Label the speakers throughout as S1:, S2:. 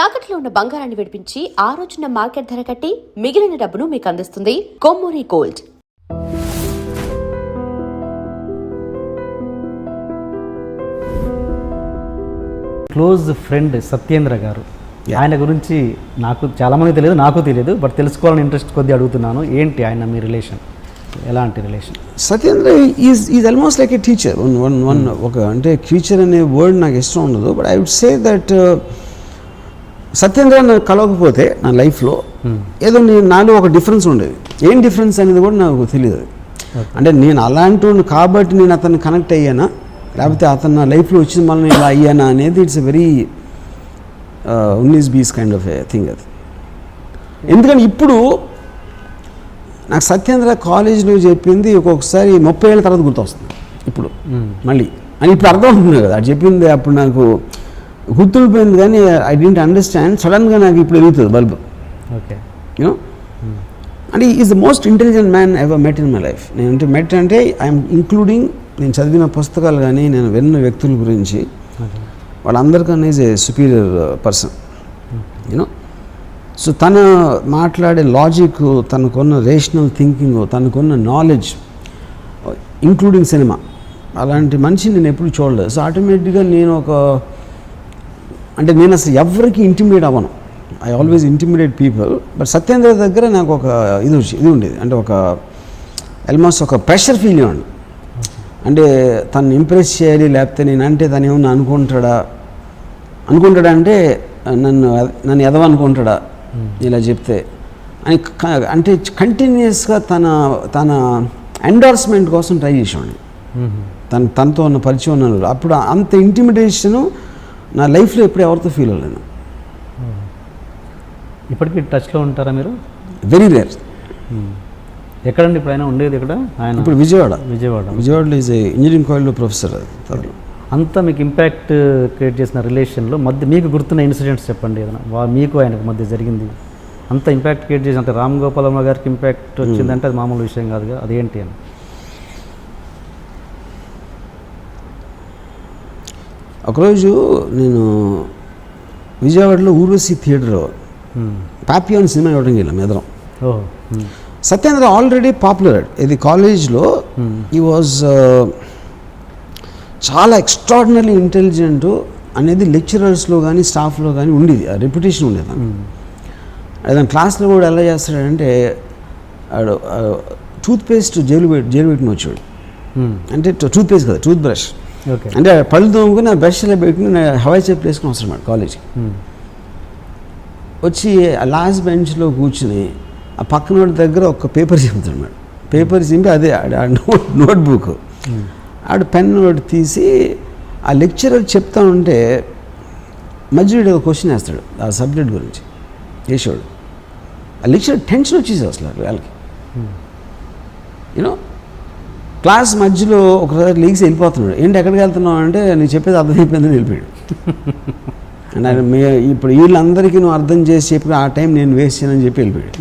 S1: తాకట్లో ఉన్న బంగారాన్ని విడిపించి ఆ రోజున మార్కెట్ ధర కట్టి మిగిలిన డబ్బును మీకు అందిస్తుంది Kommuri gold.
S2: Close friend Satyendra గారు, ఆయన గురించి నాకు చాలామంది తెలియదు, నాకు తెలియదు, బట్ తెలుసుకోవాలని ఇంట్రెస్ట్ కొద్దిగా అడుగుతున్నాను. ఏంటి ఆయన మీ రిలేషన్, ఎలాంటి relation?
S3: Satyendra is almost like a teacher. ఒక అంటే టీచర్ అనే వర్డ్ నాకు ఇష్టం ఉండదు, but I would say that Satyendra నాకు కలవకపోతే నా లైఫ్లో ఏదో నాలో ఒక డిఫరెన్స్ ఉండేది. ఏం డిఫరెన్స్ అనేది కూడా నాకు తెలియదు. అంటే నేను అలాంటి కాబట్టి నేను అతన్ని కనెక్ట్ అయ్యానా, లేకపోతే అతను నా లైఫ్లో వచ్చిన మళ్ళీ ఇలా అయ్యానా అనేది ఇట్స్ ఎ వెరీ ఉన్నీస్ బీస్ కైండ్ ఆఫ్ ఏ థింగ్ అది. ఎందుకంటే ఇప్పుడు నాకు సత్యేంద్ర కాలేజీలో చెప్పింది ఒక్కొక్కసారి 30 ఏళ్ళ తర్వాత గుర్తొస్తుంది ఇప్పుడు మళ్ళీ. అని ఇప్పుడు అర్థం అవుతుంది కదా, అది చెప్పింది అప్పుడు నాకు గుర్తుండిపోయింది, కానీ ఐ డెంట్ అండర్స్టాండ్. సడన్గా నాకు ఇప్పుడు వెలుగుతుంది బల్బు.
S2: ఓకే,
S3: యూనో, అంటే is the most intelligent man ever met in my life. నేను మెట్ అంటే ఐఎమ్ ఇంక్లూడింగ్ నేను చదివిన పుస్తకాలు కానీ నేను విన్న వ్యక్తుల గురించి వాళ్ళందరికన్నా is a superior person, you know. So తను మాట్లాడే లాజిక్, తనకున్న రేషనల్ థింకింగ్, తనకున్న నాలెడ్జ్, ఇంక్లూడింగ్ సినిమా, అలాంటి మనిషిని నేను ఎప్పుడు చూడలేదు. సో ఆటోమేటిక్గా నేను నేను అసలు ఎవరికి ఇంటిమిడేట్ అవ్వను. I always intimidate people. But Satyendra దగ్గర నాకు ఒక ఇది ఉండేది, అంటే ఒక ఆల్మోస్ట్ ఒక ప్రెషర్ ఫీల్ ఇవ్వండి. అంటే తను ఇంప్రెస్ చేయాలి, లేకపోతే నేను అంటే తను ఏమన్నా అనుకుంటాడా అంటే నన్ను ఎదవనుకుంటాడా ఇలా చెప్తే అని, అంటే కంటిన్యూస్గా తన ఎండార్స్మెంట్ కోసం ట్రై చేసేవాడిని. తనతో ఉన్న పరిచయం ఉన్న అప్పుడు అంత ఇంటిమిడేషను నా లైఫ్లో ఎప్పుడు ఎవరితో ఫీల్ అవ్వలేను.
S2: ఇప్పటికీ టచ్లో ఉంటారా మీరు?
S3: Very rare.
S2: ఎక్కడండి ఇప్పుడు ఆయన ఉండేది? ఎక్కడ ఆయన?
S3: ఇప్పుడు విజయవాడలో ఈజ్ ఇంజనీరింగ్ కాలేజ్లో ప్రొఫెసర్.
S2: అంతా మీకు ఇంపాక్ట్ క్రియేట్ చేసిన రిలేషన్లో మధ్య మీకు గుర్తున్న ఇన్సిడెంట్స్ చెప్పండి ఏదైనా, మీకు ఆయనకు మధ్య జరిగింది. అంత ఇంపాక్ట్ క్రియేట్ చేసి, అంటే రామ్ గోపాలమ్మ గారికి ఇంపాక్ట్ వచ్చిందంటే అది మామూలు విషయం కాదుగా, అదేంటి అని?
S3: ఒకరోజు నేను విజయవాడలో ఊర్వశి థియేటర్లో పాపియాన్ సినిమా ఇవ్వడం వెళ్ళాం ఎదరం. Satyendra already popular. ఇది కాలేజ్లో ఈ వాజ్ చాలా ఎక్స్ట్రాడినరీ ఇంటెలిజెంట్ అనేది లెక్చరర్స్లో కానీ స్టాఫ్లో కానీ ఉండేది, ఆ రెప్యుటేషన్ ఉండేది. అతను క్లాస్లో కూడా ఎలా చేస్తాడంటే టూత్పేస్ట్ జైలు పెట్టిన వచ్చాడు. అంటే టూత్పేస్ట్ కదా, టూత్ బ్రష్. అంటే పళ్ళు తోముకుని ఆ బ్రష్ ఇలా పెట్టుకుని హవాయి చెప్పు వేసుకుని వస్తాడు కాలేజ్కి. వచ్చి ఆ లాస్ట్ బెంచ్లో కూర్చుని ఆ పక్కన దగ్గర ఒక పేపర్ చింపుతాడు మేడం. పేపర్ చింపి అదే నోట్బుక్ ఆడు పెన్ నోట్ తీసి ఆ లెక్చరర్ చెప్తా ఉంటే మధ్యలో ఒక క్వశ్చన్ వేస్తాడు ఆ సబ్జెక్ట్ గురించి వేసాడు. ఆ లెక్చరర్ టెన్షన్ వచ్చేసి అసలు వాళ్ళకి, యూనో. క్లాస్ మధ్యలో ఒకసారి లీగ్స్ వెళ్ళిపోతున్నాడు. ఏంటి ఎక్కడికి వెళ్తున్నావు అంటే నీకు చెప్పేది అర్థమైపోయిందని వెళ్ళిపోయాడు. అంటే ఇప్పుడు వీళ్ళందరికీ నువ్వు అర్థం చేసి చెప్పి ఆ టైం నేను వేస్ట్ చేయనని చెప్పి వెళ్ళిపోయాడు.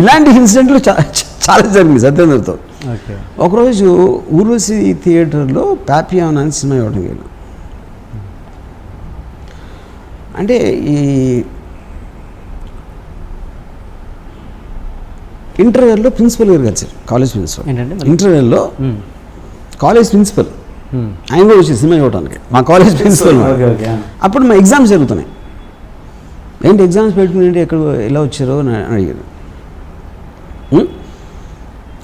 S3: ఇలాంటి ఇన్సిడెంట్లు చాలా జరిగింది సత్యేంద్రతో. ఒకరోజు ఊర్వశి థియేటర్లో పాపియాన్ అని సినిమా ఇవ్వడం వెళ్ళాం. అంటే ఈ ఇంటర్వెల్లో ప్రిన్సిపల్ గారు కలిసారు, కాలేజ్ ప్రిన్సిపల్. ఇంటర్వెల్లో కాలేజ్ ప్రిన్సిపల్ ఆయన కూడా వచ్చి సినిమా ఇవ్వడానికి, మా కాలేజ్ ప్రిన్సిపల్. అప్పుడు మా ఎగ్జామ్స్ జరుగుతున్నాయి. ఏంటి ఎగ్జామ్స్ పెట్టుకుని ఏంటి ఎక్కడ ఎలా వచ్చారో అని అడిగారు.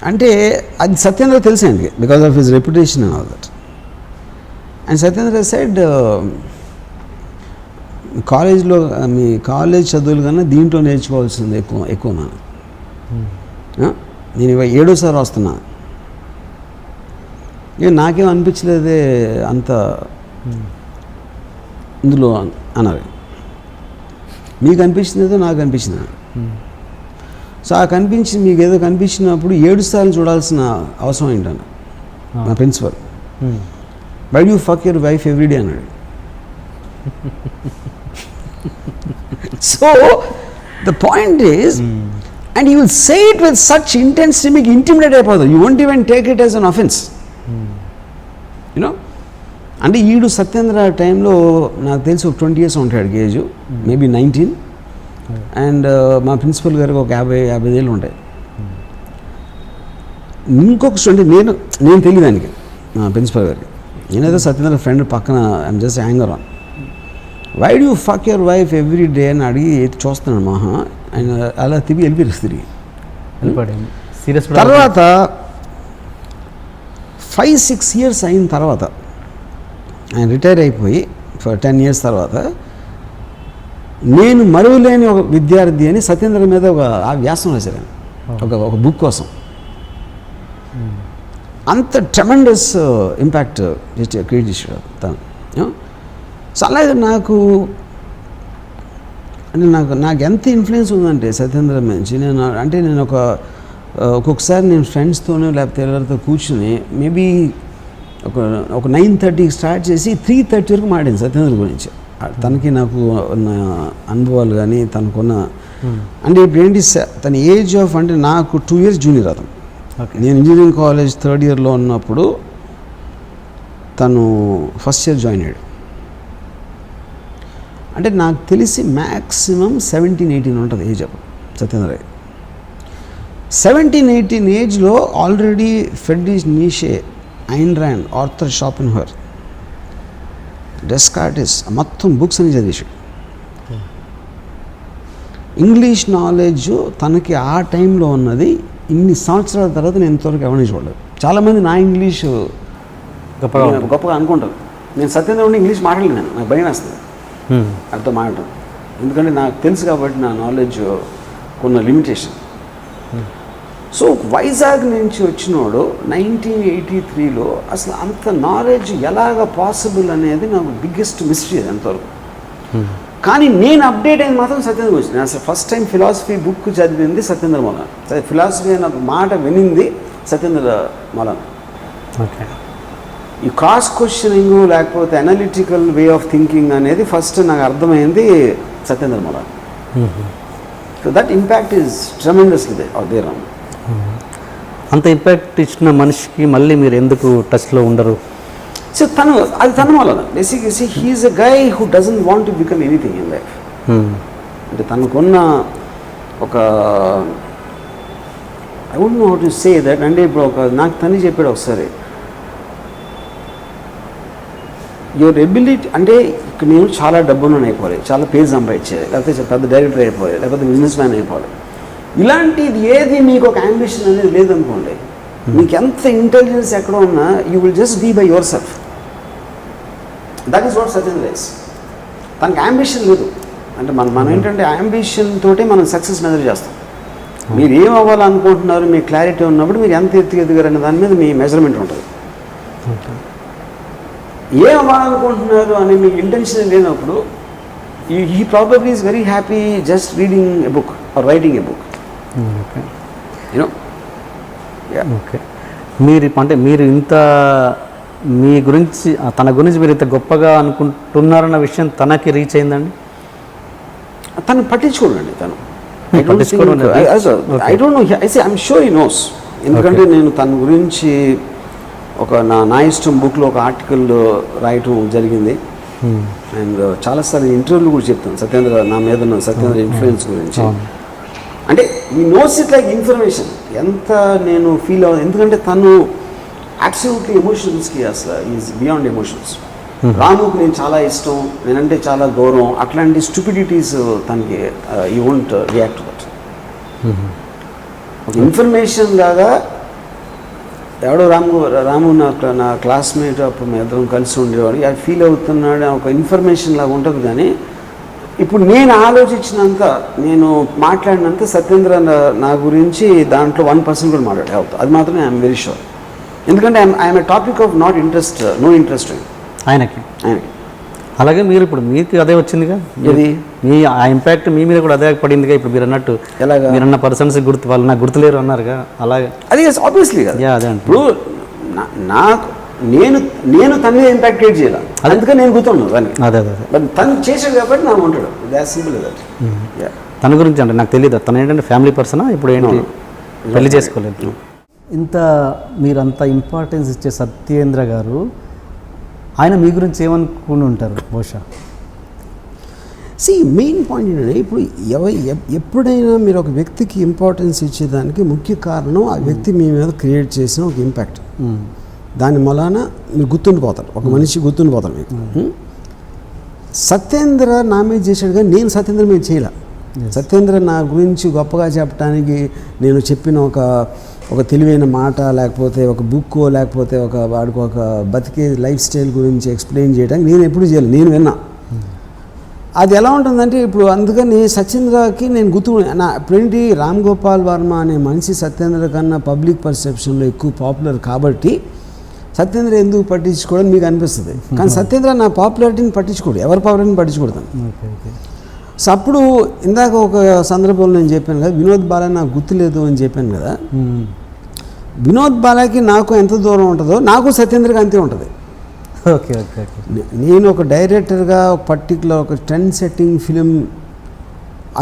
S3: అంటే అది సత్యేంద్ర తెలుసు ఆయనకి, because of his reputation and all that. And Satyendra side కాలేజ్లో మీ కాలేజ్ చదువులు కన్నా దీంట్లో నేర్చుకోవాల్సింది ఎక్కువ నేను 7వ వస్తున్నా. నాకేం అనిపించలేదే అంత ఇందులో అన్నారు. మీకు అనిపించిందేదో నాకు అనిపించింది. సో ఆ మీకు ఏదో కనిపించినప్పుడు 7 సార్లు చూడాల్సిన అవసరం ఏంటన్నా మా principal. Why do fuck your wife every day అన్నాడు. So the point is, and you will say it with such intensity, make intimidate అయిపోతుంది. You won't even take it as an offense, you know. అంటే ఈడు సత్యేంద్ర టైంలో నాకు తెలిసి ఒక 20 years ఉంటాడు age, maybe 19. And మా ప్రిన్సిపల్ గారికి ఒక 50 ఏళ్ళు ఉంటాయి. ఇంకొక స్టూడెంట్ నేను తెలియదు ఆయనకి, మా ప్రిన్సిపల్ గారికి. నేనేదో సత్యేంద్ర ఫ్రెండ్ పక్కన I'm just hanger on. Why do you fuck your wife every day అని అడిగి చూస్తున్నాడు మహా. ఆయన అలా వెళ్ళిపోయారు తిరిగి. తర్వాత 5-6 years అయిన తర్వాత ఆయన రిటైర్ అయిపోయి ఫర్ 10 years తర్వాత నేను మరువలేని ఒక విద్యార్థి అని సత్యేంద్ర మీద ఒక వ్యాసం రాశారు ఒక బుక్ కోసం. అంత ట్రెమెండస్ ఇంపాక్ట్ క్రియేట్ చేశాడు తను. సో అలాగే నాకు ఎంత ఇన్ఫ్లుయెన్స్ ఉందంటే సత్యేంద్ర నుంచి నేను ఒక్కొక్కసారి నేను ఫ్రెండ్స్తోనో లేకపోతే ఎవరితో కూర్చుని మేబీ ఒక 9:30 స్టార్ట్ చేసి 3:30 వరకు మాట్లాడింది సత్యేంద్ర గురించి. తనకి నాకు ఉన్న అనుభవాలు కానీ తనకున్న అంటే ఇప్పుడు ఏంటి తన ఏజ్ ఆఫ్ అంటే నాకు 2 years జూనియర్ అతను. నేను ఇంజనీరింగ్ కాలేజ్ 3rd year ఉన్నప్పుడు తను ఫస్ట్ ఇయర్ జాయిన్ అయ్యాడు. అంటే నాకు తెలిసి మ్యాక్సిమం 17-18 ఉంటుంది ఏజ్ అప్పుడు సత్యేంద్ర. 17-18 ఏజ్లో already Friedrich Nietzsche, Ayn Rand, Arthur Schopenhauer, Descartes మొత్తం బుక్స్ అని చదివేశాడు. ఇంగ్లీష్ నాలెడ్జ్ తనకి ఆ టైంలో ఉన్నది ఇన్ని సంవత్సరాల తర్వాత నేను ఇంతవరకు ఎవరిని చూడలేదు. చాలామంది నా ఇంగ్లీష్ గొప్పగా అనుకుంటారు. నేను సత్యేంద్ర ఉండి ఇంగ్లీష్ మాట్లాడలేను, నాకు భయం వేస్తుంది అర్థం మాట్లాడటం. ఎందుకంటే నాకు తెలుసు కాబట్టి నా నాలెడ్జ్ కొన్ని లిమిటేషన్. సో వైజాగ్ నుంచి వచ్చినోడు 1983లో అసలు అంత నాలెడ్జ్ ఎలాగ పాసిబుల్ అనేది నాకు బిగ్గెస్ట్ మిస్టరీ అంతవరకు. కానీ నేను అప్డేట్ అయింది మాత్రం సత్యేంద్ర గురించి. నేను అసలు ఫస్ట్ టైం ఫిలాసఫీ బుక్ చదివింది సత్యేంద్ర మౌలానా. ఫిలాసఫీ అనే మాట వినింది సత్యేంద్ర మౌలానా. ఈ క్రాస్ క్వశ్చనింగ్ లేకపోతే అనలిటికల్ వే ఆఫ్ థింకింగ్ అనేది ఫస్ట్ నాకు అర్థమైంది Satyendra Maulana. So that impact is tremendously there.
S2: అంత ఇంపాక్ట్ ఇచ్చిన మనిషికి మళ్ళీ మీరు ఎందుకు టచ్లో ఉండరు?
S3: సో తన వలన బేసిక్గా he is a guy who doesn't want to become anything in life. అంటే తనకున్న ఒక I don't know how to say that. అంటే ఇప్పుడు నాకు తను చెప్పాడు ఒకసారి, యువర్ ఎబిలిటీ అంటే ఇక్కడ నేను చాలా డబ్బులను అయిపోవాలి, చాలా పేరు సంపాదించేది, లేకపోతే పెద్ద డైరెక్టర్ అయిపోవాలి, లేకపోతే బిజినెస్ మ్యాన్ అయిపోవాలి. ఇలాంటిది ఏది మీకు ఒక అంబిషన్ అనేది లేదనుకోండి, మీకు ఎంత ఇంటెలిజెన్స్ ఎక్కడ ఉన్నా you will just be by yourself. That is what Satyendra is. తనకి అంబిషన్ లేదు. అంటే మనం ఏంటంటే అంబిషన్ తోటే మనం సక్సెస్ మెజర్ చేస్తాం. మీరు ఏం అవ్వాలనుకుంటున్నారు, మీ క్లారిటీ ఉన్నప్పుడు మీరు ఎంత ఎదిగారు అనే దాని మీద మీ మెజర్మెంట్ ఉంటుంది. ఏం అవ్వాలనుకుంటున్నారు అనే మీకు ఇంటెన్షన్ లేనప్పుడు he probably is very happy just reading a book or writing a book.
S2: Okay, మీరు ఇంత మీ గురించి తన గురించి మీరు ఇంత గొప్పగా అనుకుంటున్నారన్న విషయం తనకి రీచ్ అయిందండి?
S3: తను పట్టించుకోండి. తను I don't no, I'm sure he knows. ఎందుకంటే నేను తన గురించి నా ఇష్టం బుక్లో ఒక ఆర్టికల్ రాయటం జరిగింది. అండ్ చాలాసార్లు ఇంటర్వ్యూలు కూడా చెప్తాను సత్యేంద్ర నా మీద ఉన్న సత్యేంద్ర ఇన్ఫ్లుయెన్స్ గురించి. అంటే ఈ నోస్ ఇట్ లైక్ ఇన్ఫర్మేషన్ ఎంత నేను ఫీల్ అవ్వదు. ఎందుకంటే తను అబ్సల్యూట్లీ ఎమోషన్స్కి అసలు ఈజ్ బియాండ్ ఎమోషన్స్. రాముకి నేను చాలా ఇష్టం, నేనంటే చాలా గౌరవం, అట్లాంటి స్టూపిడిటీస్ తనకి యూ వోంట్ రియాక్ట్ దట్. ఒక ఇన్ఫర్మేషన్ లాగా ఎవడో రాము నా క్లాస్మేట్, అప్పుడు మేము ఇద్దరం కలిసి ఉండేవాడు, అది ఫీల్ అవుతున్నాడు ఒక ఇన్ఫర్మేషన్ లాగా ఉంటుంది. కానీ ఇప్పుడు నేను ఆలోచించినంత, నేను మాట్లాడినంత సత్యేంద్ర నా గురించి దాంట్లో 1% కూడా మాట్లాడే అవుతుంది. అది మాత్రం ఐఎమ్ వెరీ షూర్. ఎందుకంటే I'm a topic of no interest
S2: ఆయనకి. అలాగే మీరు ఇప్పుడు మీకు అదే వచ్చిందిగా,
S3: ఇది
S2: మీ ఆ ఇంపాక్ట్ మీ మీద కూడా అదే పడిందిగా. ఇప్పుడు మీరు అన్నట్టు
S3: ఎలాగా
S2: మీరన్న పర్సన్స్ గుర్తు వాళ్ళు నాకు గుర్తులేరు అన్నారుగా, అలాగే
S3: అది ఆబ్వియస్లీ కదా.
S2: అదే
S3: ఇప్పుడు నాకు నేను తన మీద ఇంపాక్ట్ క్రియేట్ చేయాలి, అందుకని నేను గుర్తున్నాను దానికి.
S2: అదే
S3: బట్ తను చేసాడు కాబట్టి నాకు ఉంటాడు. That simple that.
S2: తన గురించి అంటే నాకు తెలియదు, తను ఏంటంటే ఫ్యామిలీ పర్సనా, ఇప్పుడు ఏంటి పెళ్లి చేసుకోలేదు. ఇంత మీరంత ఇంపార్టెన్స్ ఇచ్చే సత్యేంద్ర గారు ఆయన మీ గురించి ఏమనుకుని ఉంటారు బహుశా?
S3: మెయిన్ పాయింట్ ఏంటంటే ఇప్పుడు ఎప్పుడైనా మీరు ఒక వ్యక్తికి ఇంపార్టెన్స్ ఇచ్చేదానికి ముఖ్య కారణం ఆ వ్యక్తి మీ మీద క్రియేట్ చేసిన ఒక ఇంపాక్ట్. దాని మూలాన మీరు గుర్తుండిపోతారు, ఒక మనిషి గుర్తుండిపోతారు మీకు. సత్యేంద్ర నా మీద చేశాడు కానీ నేను సత్యేంద్ర మీద చేయలే. సత్యేంద్ర నా గురించి గొప్పగా చెప్పడానికి నేను చెప్పిన ఒక తెలివైన మాట, లేకపోతే ఒక బుక్, లేకపోతే వాడికి ఒక బతికే లైఫ్ స్టైల్ గురించి ఎక్స్ప్లెయిన్ చేయడానికి నేను ఎప్పుడు చేయలేదు, నేను విన్నా. అది ఎలా ఉంటుందంటే ఇప్పుడు అందుకని సత్యేంద్రకి నేను ఇప్పుడేంటి రామ్ గోపాల్ వర్మ అనే మనిషి సత్యేంద్ర కన్నా పబ్లిక్ పర్సెప్షన్లో ఎక్కువ పాపులర్ కాబట్టి సత్యేంద్ర ఎందుకు పట్టించుకోవడం మీకు అనిపిస్తుంది. కానీ సత్యేంద్ర నా పాపులారిటీని పట్టించుకోడు, ఎవరి పాపులారిటీని పట్టించుకోడతాను. సో అప్పుడు ఇందాక ఒక సందర్భంలో నేను చెప్పాను కదా, వినోద్ బాలా నాకు గుర్తులేదు అని చెప్పాను కదా. వినోద్ బాలాకి నాకు ఎంత దూరం ఉంటుందో నాకు సత్యేంద్రకి అంతే ఉంటుంది.
S2: ఓకే.
S3: నేను ఒక డైరెక్టర్గా ఒక పర్టికులర్ ఒక ట్రెండ్ సెట్టింగ్ ఫిలిం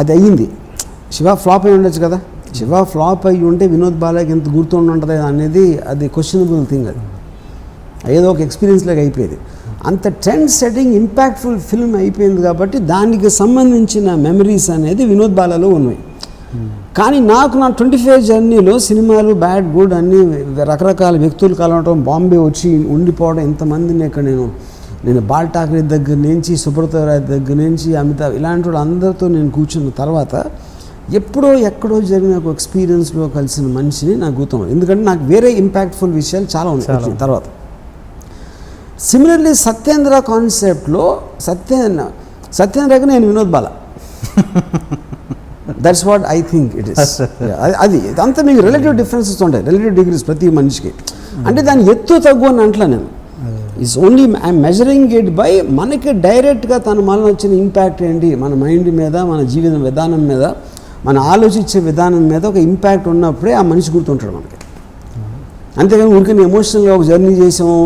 S3: అది అయ్యింది. శివ ఫ్లాప్ అయి ఉండొచ్చు కదా, శివ ఫ్లాప్ అయ్యి ఉంటే వినోద్ బాలాకి ఎంత గుర్తుంటుంది అనేది అది క్వశ్చనబుల్ థింగ్. అది ఏదో ఒక ఎక్స్పీరియన్స్ లాగా అయిపోయేది. అంత ట్రెండ్ సెట్టింగ్ ఇంపాక్ట్ఫుల్ ఫిల్మ్ అయిపోయింది కాబట్టి దానికి సంబంధించిన మెమరీస్ అనేది వినోద్ బాలాలో ఉన్నాయి. కానీ నాకు నా 25 జర్నీలో సినిమాలు బ్యాడ్ గుడ్ అన్నీ రకరకాల వ్యక్తులు కలవటం, బాంబే వచ్చి ఉండిపోవడం, ఇంతమందిని ఇక్కడ నేను బాల్ ఠాకరే దగ్గర నుంచి, సుబ్రత రాయ్ దగ్గర నుంచి, అమితాబ్ ఇలాంటి వాళ్ళు అందరితో నేను కూర్చున్న తర్వాత ఎక్కడో జరిగిన ఒక ఎక్స్పీరియన్స్లో కలిసిన మనిషిని నాకు గుర్తుంది. ఎందుకంటే నాకు వేరే ఇంపాక్ట్ఫుల్ విషయాలు చాలా ఉన్నాయి తర్వాత. సిమిలర్లీ సత్యేంద్ర కాన్సెప్ట్లో సత్యేంద్రకి నేను Vinod Bala, that's what I think it is. అది అంతా మీకు రిలేటివ్ డిఫరెన్సెస్ ఉంటాయి, రిలేటివ్ డిగ్రీస్ ప్రతి మనిషికి. అంటే దాని ఎత్తు తగ్గు అని అంటలా నేను. It's only I'm measuring it by మనకి డైరెక్ట్గా తన మనలో వచ్చిన ఇంపాక్ట్ ఏంటి, మన మైండ్ మీద, మన జీవిత విధానం మీద, మన ఆలోచించే విధానం మీద ఒక ఇంపాక్ట్ ఉన్నప్పుడే ఆ మనిషి గుర్తుంటాడు మనకి. అంతేగాని ఊరికే ఎమోషనల్గా ఒక జర్నీ చేసాము,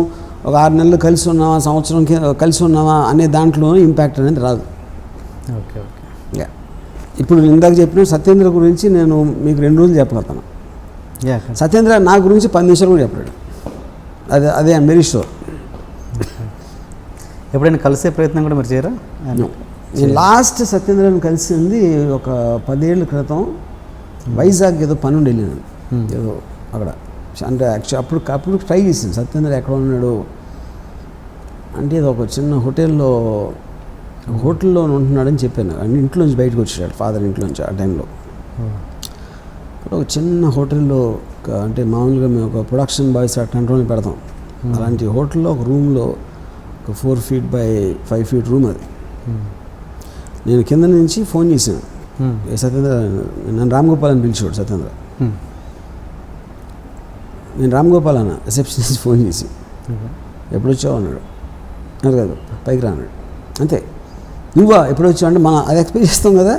S3: ఒక 6 నెలలు కలిసి ఉన్నామా, సంవత్సరం కలిసి ఉన్నామా అనే దాంట్లో ఇంపాక్ట్ అనేది రాదు.
S2: ఓకే.
S3: ఇప్పుడు ఇందాక చెప్పిన సత్యేంద్ర గురించి నేను మీకు 2 రోజులు చెప్పగలుగుతాను. సత్యేంద్ర నా గురించి 10 నిమిషాలు కూడా చెప్పాడు. అదే ఐఎమ్ వెరీ షూర్.
S2: ఎప్పుడైనా కలిసే ప్రయత్నం కూడా మీరు చేయరా?
S3: నేను లాస్ట్ సత్యేంద్రని కలిసింది ఒక 10 ఏళ్ళ క్రితం. వైజాగ్ ఏదో పని ఉండి వెళ్ళాను, ఏదో అక్కడ. అంటే అప్పుడు ట్రై చేసింది సత్యేంద్ర ఎక్కడ ఉన్నాడు అంటే, ఇది ఒక చిన్న హోటల్లో ఉంటున్నాడని చెప్పాను. ఇంట్లోంచి బయటకు వచ్చాడు, ఫాదర్ ఇంట్లోంచి ఆ టైంలో. ఒక చిన్న హోటల్లో అంటే మామూలుగా మేము ఒక ప్రొడక్షన్ బాయ్స్ అట్లాంటి రోజులు పెడతాం. అలాంటి హోటల్లో ఒక రూమ్లో ఒక 4 feet by 5 feet రూమ్ అది. నేను కింద నుంచి ఫోన్ చేశాను, సత్యేంద్ర నన్ను రామ్ గోపాల్ అని పిలిచాడు. సత్యేంద్ర నేను రామ్ గోపాల్ అన్న రిసెప్షనిస్ట్ ఫోన్ చేసి, ఎప్పుడు వచ్చావు అన్నాడు. కాదు పైకి రా అన్నాడు. అంతే. నువ్వా ఎప్పుడు వచ్చావు అంటే మనం అది ఎక్స్పెక్ట్ చేస్తాం కదా,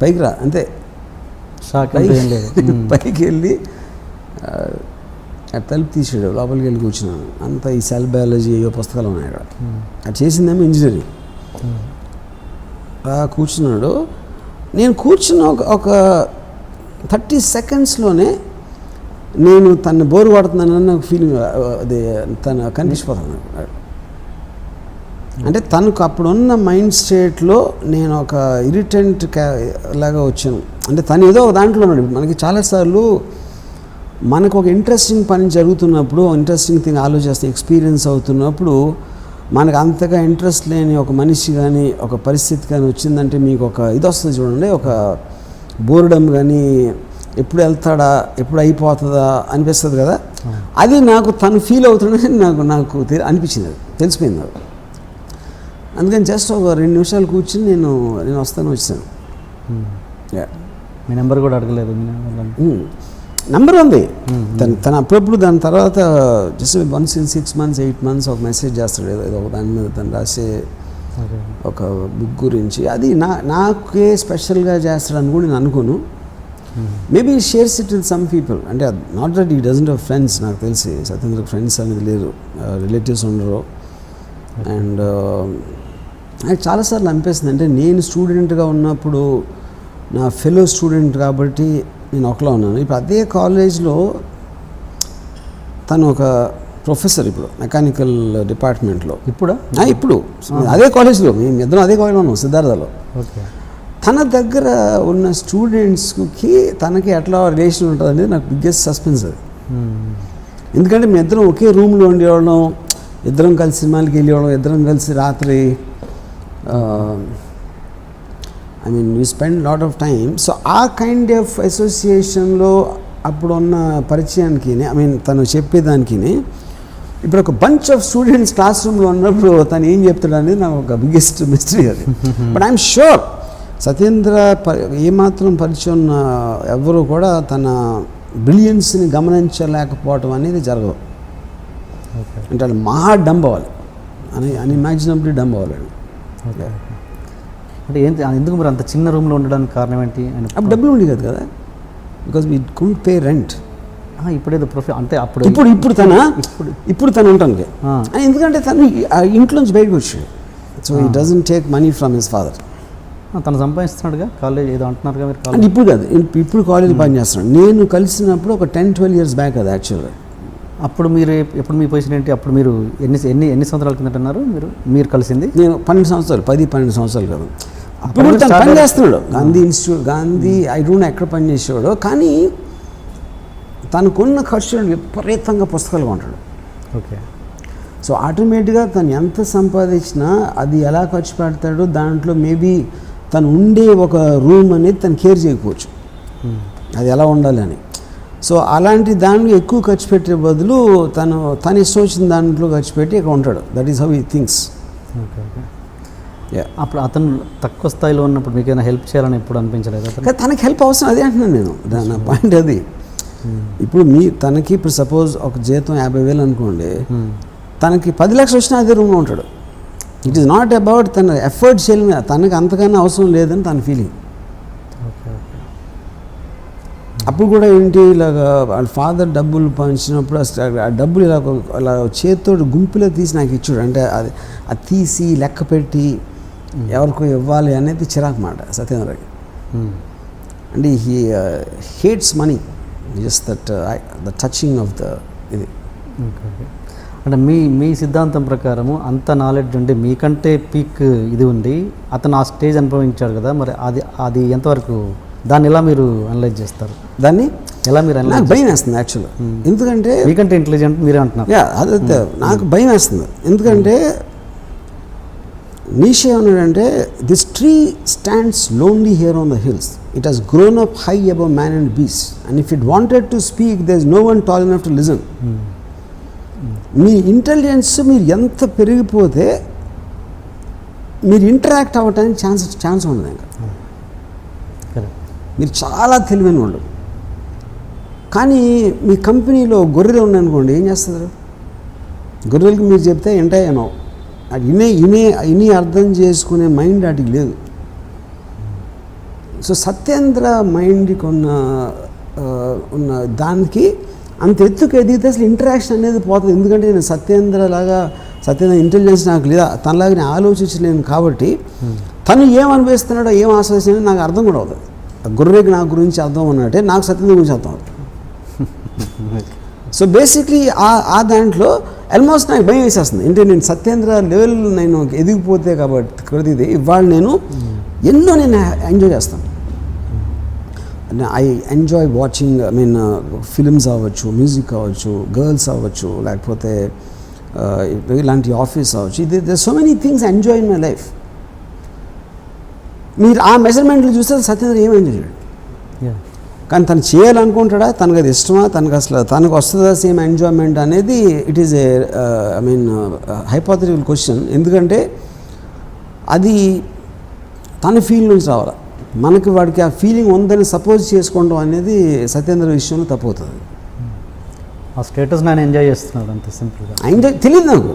S3: పైకి రా అంతే. పైకి వెళ్ళి తలుపు తీసాడు, లోపలికి వెళ్ళి కూర్చున్నాను. అంతా ఈ సెల్ బయాలజీ ఏవో పుస్తకాలు ఉన్నాయి అక్కడ. అది చేసిందేమో ఇంజనీరింగ్. కూర్చున్నాడు. నేను కూర్చున్న ఒక 30 secondsలోనే నేను తను బోరు కొడుతున్నానన్న ఫీలింగ్ అది తను కనిపించిపోతాను. అంటే తనకు అప్పుడున్న మైండ్ స్టేట్లో నేను ఒక ఇరిటెంట్ లాగా వచ్చాను. అంటే తను ఏదో ఒక దాంట్లో ఉన్నాడు. మనకి చాలాసార్లు మనకు ఒక ఇంట్రెస్టింగ్ పని జరుగుతున్నప్పుడు, ఇంట్రెస్టింగ్ థింగ్ ఆలోచిస్తే ఎక్స్పీరియన్స్ అవుతున్నప్పుడు మనకు అంతగా ఇంట్రెస్ట్ లేని ఒక మనిషి కానీ ఒక పరిస్థితి కానీ వచ్చిందంటే మీకు ఒక ఇది వస్తుంది చూడండి, ఒక బోర్డమ్ కానీ, ఎప్పుడు వెళ్తాడా, ఎప్పుడు అయిపోతుందా అనిపిస్తుంది కదా. అది నాకు తను ఫీల్ అవుతుందని నాకు అనిపించింది, అది తెలిసిపోయింది అది. అందుకని జస్ట్ ఒక 2 నిమిషాలు కూర్చుని నేను వచ్చాను.
S2: మీ నెంబర్ కూడా అడగలేదు?
S3: నెంబర్ ఉంది తను అప్పుడప్పుడు. దాని తర్వాత just once in 6 months 8 months ఒక మెసేజ్ చేస్తాడు, ఏదో ఒక దాని మీద తను రాసే ఒక బుక్ గురించి. అది నాకే స్పెషల్గా చేస్తాడని కూడా నేను అనుకోను. Maybe shares it with some people. అంటే నాట్ దట్ ఈ డజంట్ హ్యావ్ ఫ్రెండ్స్. నాకు తెలిసి సత్యేంద్ర ఫ్రెండ్స్ అనేది లేరు, రిలేటివ్స్ ఉండరు. అండ్ నాకు చాలాసార్లు అనిపిస్తుంది, అంటే నేను స్టూడెంట్గా ఉన్నప్పుడు నా ఫెలో స్టూడెంట్ కాబట్టి నేను ఒకలా ఉన్నాను. ఇప్పుడు అదే కాలేజ్లో తను ఒక ప్రొఫెసర్ ఇప్పుడు మెకానికల్ డిపార్ట్మెంట్లో.
S2: ఇప్పుడు
S3: ఇప్పుడు అదే కాలేజ్లో, మేము ఇద్దరం అదే కాలేజ్లో ఉన్నాం, సిద్ధార్థలో.
S2: ఓకే.
S3: తన దగ్గర ఉన్న స్టూడెంట్స్కి తనకి ఎట్లా రిలేషన్ ఉంటుంది అనేది నాకు బిగ్గెస్ట్ సస్పెన్స్ అది. ఎందుకంటే మేము ఇద్దరం ఒకే రూమ్లో ఉండేవాళ్ళం, ఇద్దరం కలిసి సినిమాలకి వెళ్ళేవాళ్ళం, ఇద్దరం కలిసి రాత్రి I mean we spend lot of time. So ఆ కైండ్ ఆఫ్ అసోసియేషన్లో అప్పుడున్న పరిచయానికి, ఐ మీన్ తను చెప్పేదానికి, ఇప్పుడు ఒక బంచ్ ఆఫ్ స్టూడెంట్స్ క్లాస్ రూమ్లో ఉన్నప్పుడు తను ఏం చెప్తాడు అనేది నాకు ఒక బిగ్గెస్ట్ మిస్టరీ అది. బట్ ఐఎమ్ షూర్ సత్యేంద్ర ఏమాత్రం పరిచయం ఉన్న ఎవరు కూడా తన బ్రిలియన్స్ని గమనించలేకపోవటం అనేది జరగదు. అంటే వాళ్ళు మహా డంబ్ అవ్వాలి, అన్ఇమాజినబుల్లీ డంబ్ అవ్వాలి.
S2: అంటే ఏంటి, ఎందుకు మరి అంత చిన్న రూమ్లో ఉండడానికి కారణం ఏంటి?
S3: అప్పుడు డబ్బులు ఉండి కదా, because we couldn't pay rent.
S2: ఇప్పుడేదో అంటే అప్పుడు
S3: ఇప్పుడు తను ఉంటాను, ఎందుకంటే తను ఇంట్లోంచి బయటకు వచ్చాడు. So he doesn't take money from his father.
S2: తను సంపాదిస్తున్నాడుగా, కాలేజ్ ఏదో అంటున్నారుగా మీరు.
S3: అంటే ఇప్పుడు కాదు, ఇప్పుడు కాలేజ్ పని చేస్తున్నాడు. నేను కలిసినప్పుడు ఒక 10-12 years బ్యాక్ అది యాక్చువల్గా.
S2: అప్పుడు మీరు ఎప్పుడు మీ పొజిషన్ ఏంటి? అప్పుడు మీరు ఎన్ని సంవత్సరాల కిందట అన్నారు మీరు కలిసింది?
S3: నేను 12 సంవత్సరాలు, 10-12 సంవత్సరాలు కదా. అప్పుడు తను పని చేస్తున్నాడు Gandhi institute, Gandhi I don't no ఎక్కడ పని చేసేవాడు, కానీ తనకున్న ఖర్చులను విపరీతంగా పుస్తకాలు కొంటాడు.
S2: ఓకే.
S3: సో ఆటోమేటిక్గా తను ఎంత సంపాదించినా అది ఎలా ఖర్చు పెడతాడో దాంట్లో మేబీ తను ఉండే ఒక రూమ్ అనేది తను కేర్ చేయకపోవచ్చు, అది ఎలా ఉండాలి అని. సో అలాంటి దాంట్లో ఎక్కువ ఖర్చు పెట్టే బదులు తను ఇష్టం వచ్చిన దాంట్లో ఖర్చు పెట్టి ఇక్కడ ఉంటాడు. That is how he thinks.
S2: Okay. అప్పుడు అతను తక్కువ స్థాయిలో ఉన్నప్పుడు మీకు ఏమైనా హెల్ప్ చేయాలని ఎప్పుడు అనిపించలేదు?
S3: కానీ తనకి హెల్ప్ అవసరం, అదే అంటున్నాను నేను, నా పాయింట్ అది. ఇప్పుడు తనకి ఇప్పుడు సపోజ్ ఒక జీతం 50,000 అనుకోండి, తనకి 10 లక్షలు వచ్చినా అదే రూమ్లో ఉంటాడు. ఇట్ ఈస్ నాట్ అబౌట్ తన ఎఫర్ట్ చేయలేదు, తనకి అంతకన్నా అవసరం లేదని తన ఫీలింగ్. అప్పుడు కూడా ఏంటి, ఇలాగ వాళ్ళ ఫాదర్ డబ్బులు పంచినప్పుడు ఆ డబ్బులు ఇలా చేతితో గుంపులో తీసి నాకు ఇచ్చాడు. అంటే అది తీసి లెక్క పెట్టి ఎవరికో ఇవ్వాలి అనేది చిరాకు మాట సత్యేంద్రకి. అంటే he hates money, just the touching of the ఇది.
S2: అంటే మీ సిద్ధాంతం ప్రకారము అంత నాలెడ్జ్ ఉండి మీకంటే పీక్ ఇది ఉంది, అతను ఆ స్టేజ్ అనుభవించాడు కదా, మరి అది ఎంతవరకు, దాన్ని ఎలా మీరు అనలైజ్ చేస్తారు?
S3: దాన్ని
S2: ఎలా మీరు
S3: నాకు భయం వేస్తుంది యాక్చువల్గా. ఎందుకంటే
S2: మీకంటే ఇంటెలిజెంట్ మీరే అంటున్నారు.
S3: అదే నాకు భయం వేస్తుంది. ఎందుకంటే నీషే ఏమన్నాడంటే, this tree stands lonely here on the hills, it has grown up high above man and beast, and if it wanted to speak there is no one tall enough to listen. మీ intelligence మీరు ఎంత పెరిగిపోతే మీరు interact అవ్వటానికి chance ఉండదు. ఇంకా మీరు చాలా తెలివైన వాళ్ళు, కానీ మీ కంపెనీలో గొర్రెలు ఉన్నాయనుకోండి, ఏం చేస్తారు? గొర్రెలకి మీరు చెప్తే వింటాయేనో, అది ఇని అర్థం చేసుకునే మైండ్ వాటికి లేదు. సో సత్యేంద్ర మైండ్కి ఉన్న దానికి అంత ఎత్తుకు ఎదిగితే అసలు ఇంటరాక్షన్ అనేది పోతుంది. ఎందుకంటే నేను సత్యేంద్ర ఇంటెలిజెన్స్ నాకు లేదా, తనలాగా నేను ఆలోచించలేను కాబట్టి తను ఏం అనిపిస్తున్నాడో ఏం ఆలోచిస్తున్నాడో నాకు అర్థం కూడా అవుతుంది. గొర్రెకి నా గురించి అర్థం ఉన్నట్టే నాకు సత్యేంద్ర గురించి అర్థం అవుతుంది. సో బేసిక్లీ ఆ దాంట్లో ఆల్మోస్ట్ నాకు భయం వేసేస్తుంది. అంటే నేను సత్యేంద్ర లెవెల్ నేను ఎదిగిపోతే కాబట్టి ఇది ఇవాళ నేను ఎన్నో ఎంజాయ్ చేస్తాను. I enjoy watching, I mean films అవ్వచ్చు, మ్యూజిక్ అవ్వచ్చు, గర్ల్స్ అవ్వచ్చు, లేకపోతే ఇలాంటి ఆఫీస్ అవ్వచ్చు. They so many things enjoy in my life. మీరు ఆ మెజర్మెంట్లు చూస్తే సత్యేంద్ర ఏం ఎంజాయ్ చేయడు, కానీ తను చేయాలనుకుంటాడా, తనకు అది ఇష్టమా, తనకు వస్తుందా సేమ్ ఎంజాయ్మెంట్ అనేది it is A I mean hypothetical question. ఎందుకంటే అది తన ఫీల్ నుంచి రావాలి. మనకి వాడికి ఆ ఫీలింగ్ ఉందని సపోజ్ చేసుకోవడం అనేది సత్యేంద్ర విషయంలో తప్పవుతుంది.
S2: ఆ స్టేటస్ నేను ఎంజాయ్ చేస్తున్నాడు అంతే సింపుల్గా.
S3: ఎంజాయ్ తెలియదు నాకు,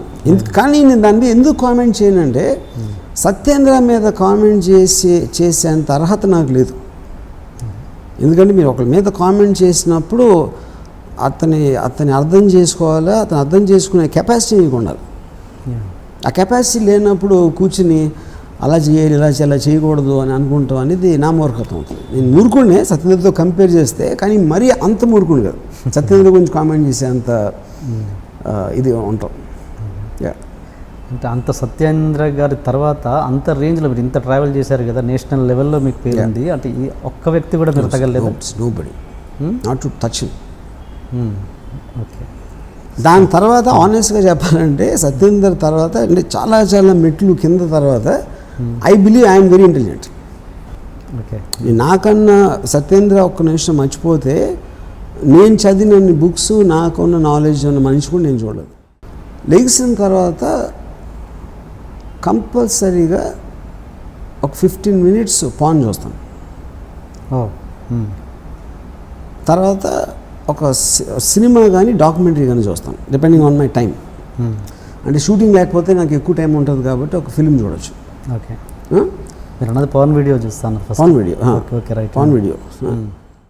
S3: కానీ నేను దాని మీద ఎందుకు కామెంట్ చేయనంటే సత్యేంద్ర మీద కామెంట్ చేసేంత అర్హత నాకు లేదు. ఎందుకంటే మీరు ఒకరి మీద కామెంట్ చేసినప్పుడు అతని అర్థం చేసుకోవాలా, అతను అర్థం చేసుకునే కెపాసిటీ మీకు ఉండాలి. ఆ కెపాసిటీ లేనప్పుడు కూర్చుని అలా చేయాలి ఇలా చేయకూడదు అని అనుకుంటాం అనేది నా మూర్ఖత్వం అవుతుంది. నేను మూర్ఖుడినే సత్యేంద్రతో కంపేర్ చేస్తే, కానీ మరీ అంత మూర్ఖుడు కాదు. సత్యేంద్ర గురించి కామెంట్ చేసే అంత ఇది ఉంటాం.
S2: అంటే అంత సత్యేంద్ర గారి తర్వాత అంత రేంజ్లో మీరు ఇంత ట్రావెల్ చేశారు కదా, నేషనల్ లెవెల్లో మీకు పేరుంది. అంటే ఈ ఒక్క వ్యక్తి కూడా మీరు తగలేదు?
S3: Nobody, not to touch.
S2: Okay.
S3: దాని తర్వాత ఆనెస్ట్గా చెప్పాలంటే సత్యేంద్ర తర్వాత అంటే చాలా చాలా మెట్లు కింద తర్వాత I believe I'm very intelligent.
S2: Okay.
S3: నాకన్నా సత్యేంద్ర ఒక్క నిమిషం మర్చిపోతే నేను చదివిన బుక్స్, నాకున్న నాలెడ్జ్ ఉన్న మనిషి కూడా నేను చూడలేదు. లెగిసిన తర్వాత కంపల్సరీగా ఒక 15 minutes పాన్ చూస్తాను. తర్వాత ఒక సినిమా కానీ డాక్యుమెంటరీ కానీ చూస్తాను, డిపెండింగ్ ఆన్ మై టైం. అంటే షూటింగ్ లేకపోతే నాకు ఎక్కువ టైం ఉంటుంది కాబట్టి ఒక ఫిల్మ్ చూడొచ్చు.
S2: ఓకే. మీరు అన్నది పవన్ వీడియో చూస్తాను.
S3: Pavan video,
S2: okay right.
S3: Pavan video